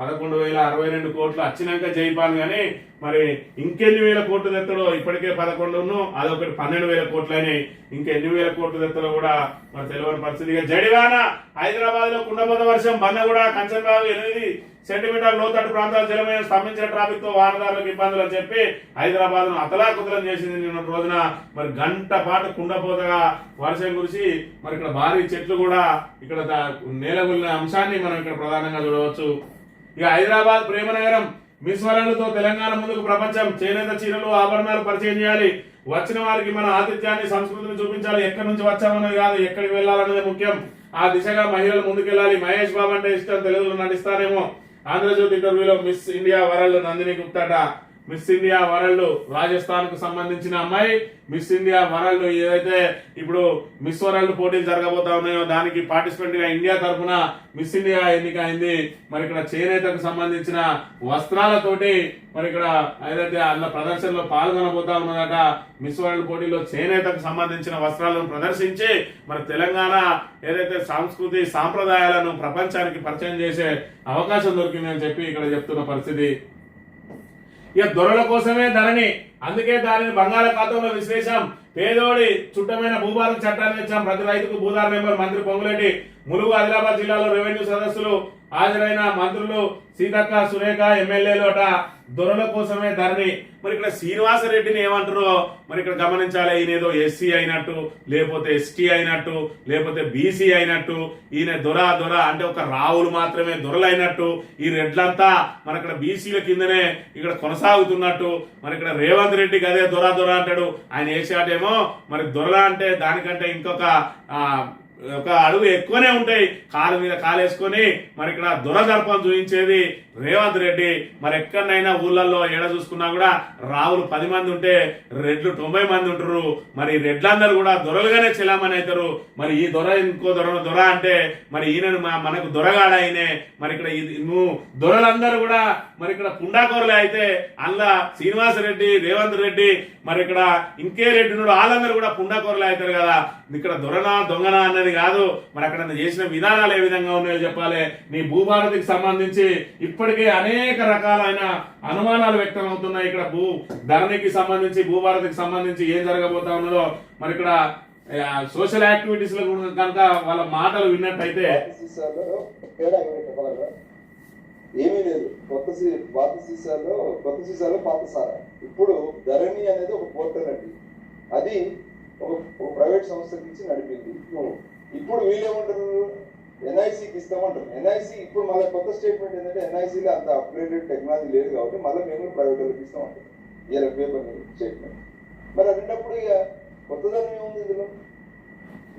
Speaker 1: 11,062 కోట్లు వచ్చినాక జైపాన్ గానీ మరి ఇంకెన్ని వేల కోట్లు తెత్తడో. ఇప్పటికే 11 అదొకటి 12,000 కోట్లు అయినాయి. ఇంకెన్ని వేల కోట్లు తెత్తడో కూడా మరి తెలియని పరిస్థితి. జడివాన హైదరాబాద్ లో కుండపోత వర్షం బందగూడ కంచన్బాబు 8 సెంటీమీటర్ లోతట్టు ప్రాంతాల జలమయం స్తంభించిన ట్రాఫిక్ తో వాహనదారులకు ఇబ్బందులు అని చెప్పి హైదరాబాద్ ను అతలాకుతలం చేసింది నిన్న రోజున. మరి గంట పాటు కుండపోతగా వర్షం కురిసి మరి ఇక్కడ భారీ చెట్లు కూడా ఇక్కడ నేలగొల్లిన అంశాన్ని మనం ఇక్కడ ప్రధానంగా చూడవచ్చు. ఇక హైదరాబాద్ ప్రేమనగరం మిస్ వరల్డ్తో తెలంగాణ ముందుకు ప్రపంచం. చేనేత చీరలు ఆభరణాలు పరిచయం చేయాలి. వచ్చిన వారికి మన ఆతిథ్యాన్ని సంస్కృతిని చూపించాలి. ఎక్కడి నుంచి వచ్చామన్నది కాదు, ఎక్కడికి వెళ్ళాలన్నది ముఖ్యం. ఆ దిశగా మహిళలు ముందుకెళ్ళాలి. మహేష్ బాబు అంటే ఇష్టం, తెలుగులో నటిస్తారేమో. ఆంధ్రజ్యోతి ఇంటర్వ్యూలో మిస్ ఇండియా వరల్డ్ నందిని గుప్తాట మిస్ ఇండియా వరల్డ్ రాజస్థాన్ కు సంబంధించిన అమ్మాయి మిస్ ఇండియా వరల్డ్ ఏదైతే ఇప్పుడు మిస్ వరల్డ్ పోటీలు జరగబోతా ఉన్నాయో దానికి పార్టిసిపెంట్ గా ఇండియా తరఫున మిస్ ఇండియా ఎన్నిక అయింది. మరి ఇక్కడ చేనేతకు సంబంధించిన వస్త్రాలతోటి మరి ఇక్కడ ఏదైతే అన్న ప్రదర్శనలో పాల్గొనబోతా ఉన్నదట. మిస్ వరల్డ్ పోటీలో చేనేతకు సంబంధించిన వస్త్రాలను ప్రదర్శించి మరి తెలంగాణ ఏదైతే సంస్కృతి సాంప్రదాయాలను ప్రపంచానికి పరిచయం చేసే అవకాశం దొరికిందని చెప్పి ఇక్కడ చెప్తున్న పరిస్థితి. ఇక దొరల కోసమే ధరణి, అందుకే దానిని బంగాళాఖాతంలో విశ్లేషం. పేదోడి చుట్టమైన భూభారత చట్టాన్ని తెచ్చాం, ప్రతి రైతుకు భూదార్ మెంబర్. మంత్రి పొంగులేటి. ములుగు ఆదిలాబాద్ జిల్లాలో రెవెన్యూ సదస్సులు హాజరైన మంత్రులు సీతక్క సురేఖ ఎమ్మెల్యేలు అట. దొరల కోసమే ధరణి. మరి ఇక్కడ శ్రీనివాసరెడ్డిని ఏమంటారో మరి ఇక్కడ గమనించాలి. ఈయన ఏదో ఎస్సీ అయినట్టు, లేకపోతే ఎస్టీ అయినట్టు, లేకపోతే బీసీ అయినట్టు, ఈయన దొర దొర అంటే ఒక రావులు మాత్రమే దొరలైనట్టు, ఈ రెడ్లంతా మన ఇక్కడ బీసీల కిందనే ఇక్కడ కొనసాగుతున్నట్టు. మరి ఇక్కడ రేవంత్ రెడ్డికి అదే దొర దొర అంటాడు. ఆయన వేసాటేమో మరి దొరల అంటే దానికంటే ఇంకొక ఒక అడుగు ఎక్కువనే ఉంటాయి. కాలు మీద కాలేసుకొని మరి ఇక్కడ దురదర్పం చూపించేది రేవంత్ రెడ్డి. మరి ఎక్కడైనా ఊళ్ళల్లో ఏడ చూసుకున్నా కూడా రావులు 10 మంది ఉంటే రెడ్లు 90 మంది ఉంటారు. మరి రెడ్లందరూ కూడా దొరలుగానే చెలామని అవుతారు. మరి ఈ దొర ఇంకో దొర అంటే మరి ఈయనను మనకు దొరగాడ ఆయనే. మరి ఇక్కడ దొరలందరూ కూడా మరి ఇక్కడ పుండాకోరలే అయితే అందులో శ్రీనివాసరెడ్డి, రేవంత్ రెడ్డి, మరి ఇక్కడ ఇంకే రెడ్డి ఉన్నాడు, వాళ్ళందరూ కూడా పుండాకోరలే అవుతారు కదా. ఇక్కడ దొరనా దొంగనా అన్నది కాదు. మరి అక్కడ చేసిన విధానాలు ఏ విధంగా ఉన్నాయో చెప్పాలి. నీ భూభారతికి సంబంధించి ఇప్పటికే అనేక రకాలైన అనుమానాలు వ్యక్తం అవుతున్నాయి. ఇక్కడ ధరణికి సంబంధించి భూభారతికి సంబంధించి ఏం జరగబోతా ఉన్నదో మరి ఇక్కడ సోషల్ యాక్టివిటీస్ లో కనుక వాళ్ళ మాటలు విన్నట్టయితే
Speaker 3: ఏమీ లేదు. పాత సీసాలో పాత సారా. ఇప్పుడు ధరణి అనేది ఒక పోర్టల్ అండి. అది ఒక ప్రైవేట్ సంస్థకి ఇచ్చి నడిపింది. ఇప్పుడు వీళ్ళేమంటారు, ఎన్ఐసికి ఇస్తామంటారు. ఎన్ఐసి ఇప్పుడు మళ్ళీ కొత్త స్టేట్మెంట్ ఏంటంటే ఎన్ఐసిలో అంత అప్గ్రేడెడ్ టెక్నాలజీ లేదు కాబట్టి మళ్ళీ మేము ప్రైవేట్ వాళ్ళకి ఇస్తామంటారు. ఇలా పేపర్ స్టేట్మెంట్. మరి అన్నప్పుడు ఇక కొత్తదనం ఏముంది ఇందులో?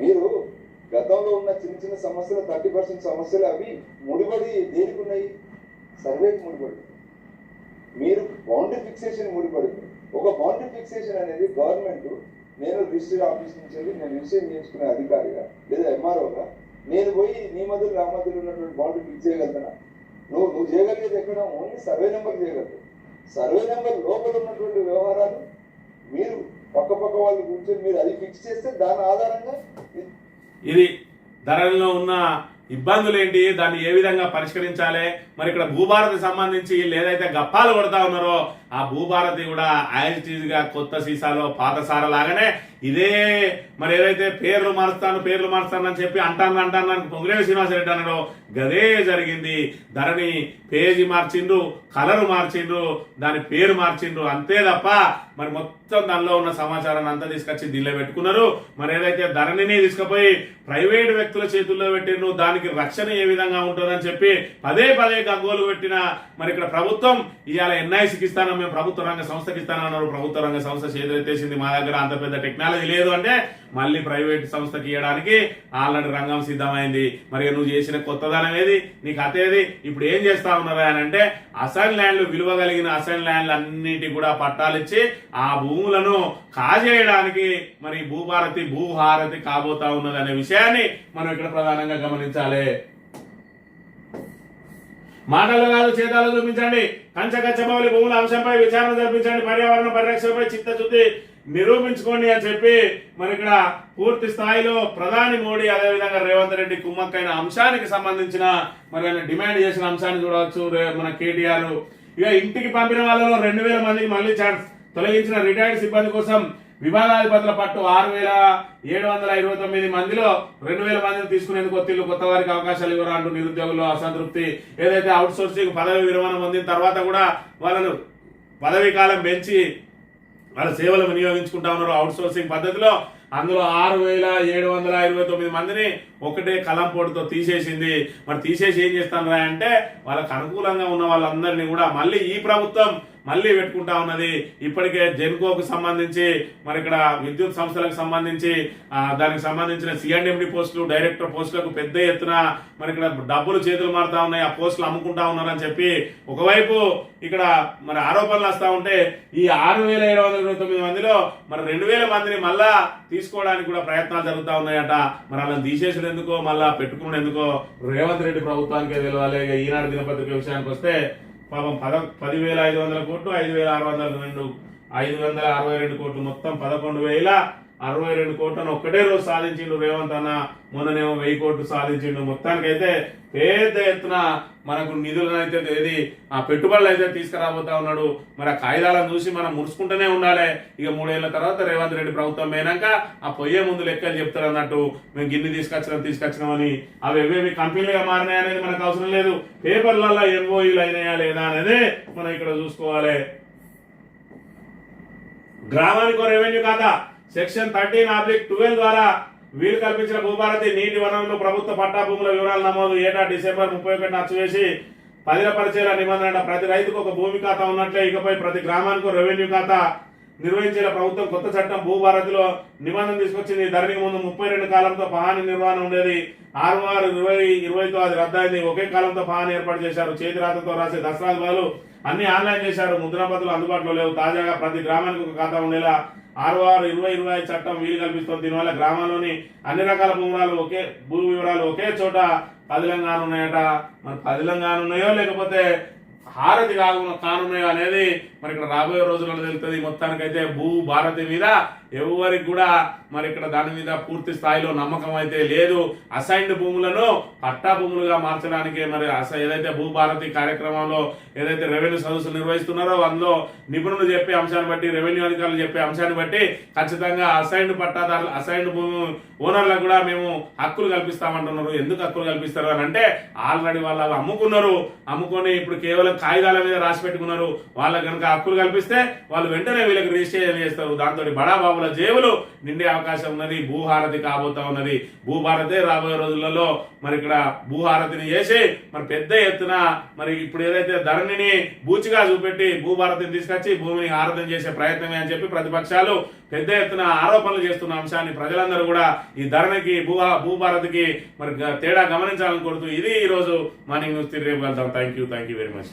Speaker 3: మీరు గతంలో ఉన్న చిన్న చిన్న సమస్యలు 30% సమస్యలు అవి ముడిపడి దేనికి ఉన్నాయి? సర్వేకి ముడిపడి. మీరు బౌండరీ ఫిక్సేషన్ ముడిపడింది. ఒక బౌండరీ ఫిక్సేషన్ అనేది గవర్నమెంట్, నేను రిజిస్టర్ ఆఫీస్ నుంచి వెళ్ళి నేను రిజిస్టర్ చేయించుకునే అధికారిగా లేదా ఎంఆర్ఓగా నేను పోయి నీ మధ్యలో నా మధ్యలో ఉన్నటువంటి బౌండరీ ఫిక్స్ చేయగలుగుతున్నా. నువ్వు చేయగలిగేది ఎక్కడ? ఓన్లీ సర్వే నెంబర్ చేయగలుగుతావు. సర్వే నెంబర్ లోపల ఉన్నటువంటి వ్యవహారాలు మీరు పక్క వాళ్ళు కూర్చొని మీరు అది ఫిక్స్ చేస్తే దాని ఆధారంగా
Speaker 1: ఇది ధరల్లో ఉన్న ఇబ్బందులు ఏంటి, దాన్ని ఏ విధంగా పరిష్కరించాలి. మరి ఇక్కడ భూభారతి సంబంధించి ఏదైతే గప్పాలు కొడతా ఉన్నారో ఆ భూభారతి కూడా యాజ్ ఇట్ ఈజ్ గా కొత్త సీసాలో పాత సార లాగానే ఇదే మరి ఏదైతే పేర్లు మారుస్తానని చెప్పి అంటాను పొంగులేటి శ్రీనివాసరెడ్డి అన్నాడో గదే జరిగింది. ధరణి పేజీ మార్చిండ్రు, కలరు మార్చిండ్రు, దాని పేరు మార్చిండ్రు, అంతే తప్ప మరి మొత్తం దానిలో ఉన్న సమాచారాన్ని అంతా తీసుకొచ్చి దీనిలో పెట్టుకున్నారు. మరి ఏదైతే ధరణిని తీసుకుపోయి ప్రైవేట్ వ్యక్తుల చేతుల్లో పెట్టిండ్రు, దానికి రక్షణ ఏ విధంగా ఉంటుందని చెప్పి పదే గగ్గోలు పెట్టిన మరి ఇక్కడ ప్రభుత్వం ఇవాళ ఎన్ఐసికి ఇస్తాను, మేము ప్రభుత్వ రంగ సంస్థకి ఇస్తానన్నారు. ప్రభుత్వ రంగ సంస్థ చేతులెత్తేసింది. మా దగ్గర అంత పెద్ద టెక్నాలజీ లేదు అంటే మళ్ళీ ప్రైవేట్ సంస్థకి ఇవ్వడానికి ఆల్రెడీ రంగం సిద్ధమైంది. మరి నువ్వు చేసిన కొత్తదనం ఏది, నీకు అతేది? ఇప్పుడు ఏం చేస్తా ఉన్నారా అని అంటే అసైన్ ల్యాండ్లు, విలువ కలిగిన అసైన్ ల్యాండ్లు అన్నిటి కూడా పట్టాలిచ్చి ఆ భూములను కాజేయడానికి మరి భూహారతి కాబోతా ఉన్నది అనే విషయాన్ని మనం ఇక్కడ ప్రధానంగా గమనించాలి. మాటలు కాదు చేతాలు చూపించండి. కంచగచ్చబౌలి భూముల అంశంపై విచారణ జరిపించండి. పర్యావరణ పరిరక్షణపై చిత్తశుద్ధి నిరూపించుకోండి అని చెప్పి మరి ఇక్కడ పూర్తి స్థాయిలో ప్రధాని మోడీ అదేవిధంగా రేవంత్ రెడ్డి కుమ్మక్కైన అంశానికి సంబంధించిన మరి ఆయన డిమాండ్ చేసిన అంశాన్ని చూడవచ్చు. మన కేటీఆర్ ఇక ఇంటికి పంపిన వాళ్ళలో 2000 మందికి మళ్ళీ ఛాన్స్, తొలగించిన రిటైర్డ్ సిబ్బంది కోసం విభాగాధిపతుల పట్టు 6729 మందిలో 2000 మందిని తీసుకునేందుకు ఒత్తిళ్లు, కొత్త వారికి అవకాశాలు ఇవ్వరా అంటూ నిరుద్యోగుల్లో అసంతృప్తి. ఏదైతే అవుట్ సోర్సింగ్ పదవి విరమణ పొందిన తర్వాత కూడా వాళ్ళను పదవీ కాలం పెంచి వాళ్ళ సేవలు వినియోగించుకుంటా ఉన్నారు అవుట్ సోర్సింగ్ పద్ధతిలో. అందులో 6729 మందిని ఒకటే కలంపోటుతో తీసేసింది. మరి తీసేసి ఏం చేస్తాను అంటే వాళ్ళకు అనుకూలంగా ఉన్న వాళ్ళందరినీ కూడా మళ్ళీ ఈ ప్రభుత్వం మళ్ళీ పెట్టుకుంటా ఉన్నది. ఇప్పటికే జెన్కోకు సంబంధించి మరి ఇక్కడ విద్యుత్ సంస్థలకు సంబంధించి దానికి సంబంధించిన సిఎండ్ఎండి పోస్టులు, డైరెక్టర్ పోస్టులకు పెద్ద ఎత్తున మరి ఇక్కడ డబ్బులు చేతులు మారుతా ఉన్నాయి, ఆ పోస్టులు అమ్ముకుంటా ఉన్నారని చెప్పి ఒకవైపు ఇక్కడ మరి ఆరోపణలు వస్తా ఉంటే ఈ 6,729 మందిలో మరి 2,000 మందిని మళ్ళా తీసుకోవడానికి కూడా ప్రయత్నాలు జరుగుతూ ఉన్నాయట. మరి అలా తీసేసిన ఎందుకో మళ్ళా పెట్టుకున్న ఎందుకో రేవంత్ రెడ్డి ప్రభుత్వానికే తెలియాలి. ఇక ఈనాడు దినపత్రిక విషయానికి వస్తే పాపం 10,500 కోట్లు, 5,562 కోట్లు, మొత్తం 11,062 కోట్లను ఒక్కటే రోజు సాధించిండు రేవంత్ అన్న. మొన్ననేమో 1000 కోట్లు సాధించిండు. మొత్తానికైతే పెద్ద ఎత్తున మనకు నిధులను అయితే ఏది ఆ పెట్టుబడులు అయితే తీసుకురాబోతా ఉన్నాడు. మరి ఆ కాయిదాలను చూసి మనం ముడుచుకుంటూనే ఉండాలి. ఇక 3 ఏళ్ల తర్వాత రేవంత్ రెడ్డి ప్రభుత్వం పోయినాక ఆ పొయ్యే ముందు లెక్కలు చెప్తారు అన్నట్టు. మేము గిన్ని తీసుకొచ్చినామని అవి ఏవేవి కంపెనీలుగా మారినాయి అనేది మనకు అవసరం లేదు. పేపర్లలో ఎంఓఈలు అయినాయా లేదా అనేది మనం ఇక్కడ చూసుకోవాలి. గ్రామానికి రెవెన్యూ ఖాతా సెక్షన్ 13/12 ద్వారా వీలు కల్పించిన భూభారతి నీటి వనరులు ప్రభుత్వ పట్టా భూముల వివరాల నమోదు ఏటా డిసెంబర్ 31 అచ్చువేసి పదిలపరిచేలా నిబంధన. ప్రతి రైతుకు ఒక భూమి ఖాతా ఉన్నట్లే ఇకపై ప్రతి గ్రామానికి రెవెన్యూ ఖాతా నిర్వహించేలా ప్రభుత్వం కొత్త చట్టం భూభారతిలో నిబంధన తీసుకొచ్చింది. ధరణికి ముందు 32 కాలంతో పహాని నిర్వహణ ఉండేది. 6/6/2020తో అది రద్దయింది. ఒకే కాలంతో పహాని ఏర్పాటు చేశారు. చేతి రాతతో రాసే దస్త్రాలు అన్ని ఆన్లైన్ చేశారు. ముద్రాపత్రులు అందుబాటులో లేవు. తాజాగా ప్రతి గ్రామానికి ఒక ఖాతా ఉండేలా 6/6/2025 చట్టం వీలు కల్పిస్తుంది. దీనివల్ల గ్రామాల్లోని అన్ని రకాల భూ వివరాలు ఒకే చోట పదిలంగా ఉన్నాయట. మరి పదిలంగా ఉన్నాయో లేకపోతే హారతి కానున్నాయో అనేది మరి ఇక్కడ రాబోయే రోజులలో తెలుస్తుంది. మొత్తానికైతే భూ భారతి మీద ఎవరికి కూడా మరి ఇక్కడ దాని మీద పూర్తి స్థాయిలో నమ్మకం అయితే లేదు. అసైన్డ్ భూములను పట్టా భూములుగా మార్చడానికి మరి ఏదైతే భూభారతి కార్యక్రమంలో ఏదైతే రెవెన్యూ సదస్సులు నిర్వహిస్తున్నారో అందులో నిపుణులు చెప్పే అంశాన్ని బట్టి, రెవెన్యూ అధికారులు చెప్పే అంశాన్ని బట్టి ఖచ్చితంగా అసైన్డ్ పట్టాదారులు, అసైన్డ్ భూమి ఓనర్లకు కూడా మేము హక్కులు కల్పిస్తామంటున్నారు. ఎందుకు హక్కులు కల్పిస్తారు అని అంటే ఆల్రెడీ వాళ్ళు అమ్ముకొని ఇప్పుడు కేవలం కాగితాల మీద రాసి పెట్టుకున్నారు. వాళ్ళకి కనుక హక్కులు కల్పిస్తే వాళ్ళు వెంటనే వీళ్ళకి రిజిస్ట్రేషన్ చేస్తారు. దాంతో బడాబాబుల జేబులు నిండే అవకాశం ఉన్నది. భూహారతి కాబోతా ఉన్నది. భూభారతే రాబోయే రోజులలో మరి ఇక్కడ భూహారతిని చేసి మరి పెద్ద ఎత్తున మరి ఇప్పుడు ఏదైతే ధరణిని బూచిగా చూపెట్టి భూభారతిని తీసుకొచ్చి భూమిని హారతం చేసే ప్రయత్నమే అని చెప్పి ప్రతిపక్షాలు పెద్ద ఎత్తున ఆరోపణలు చేస్తున్న అంశాన్ని ప్రజలందరూ కూడా ఈ ధరణికి భూభారతికి మరి తేడా గమనించాలని కోరుతూ ఇది ఈ రోజు మార్నింగ్ న్యూస్. రేపు వెళ్తాం. Thank you very much.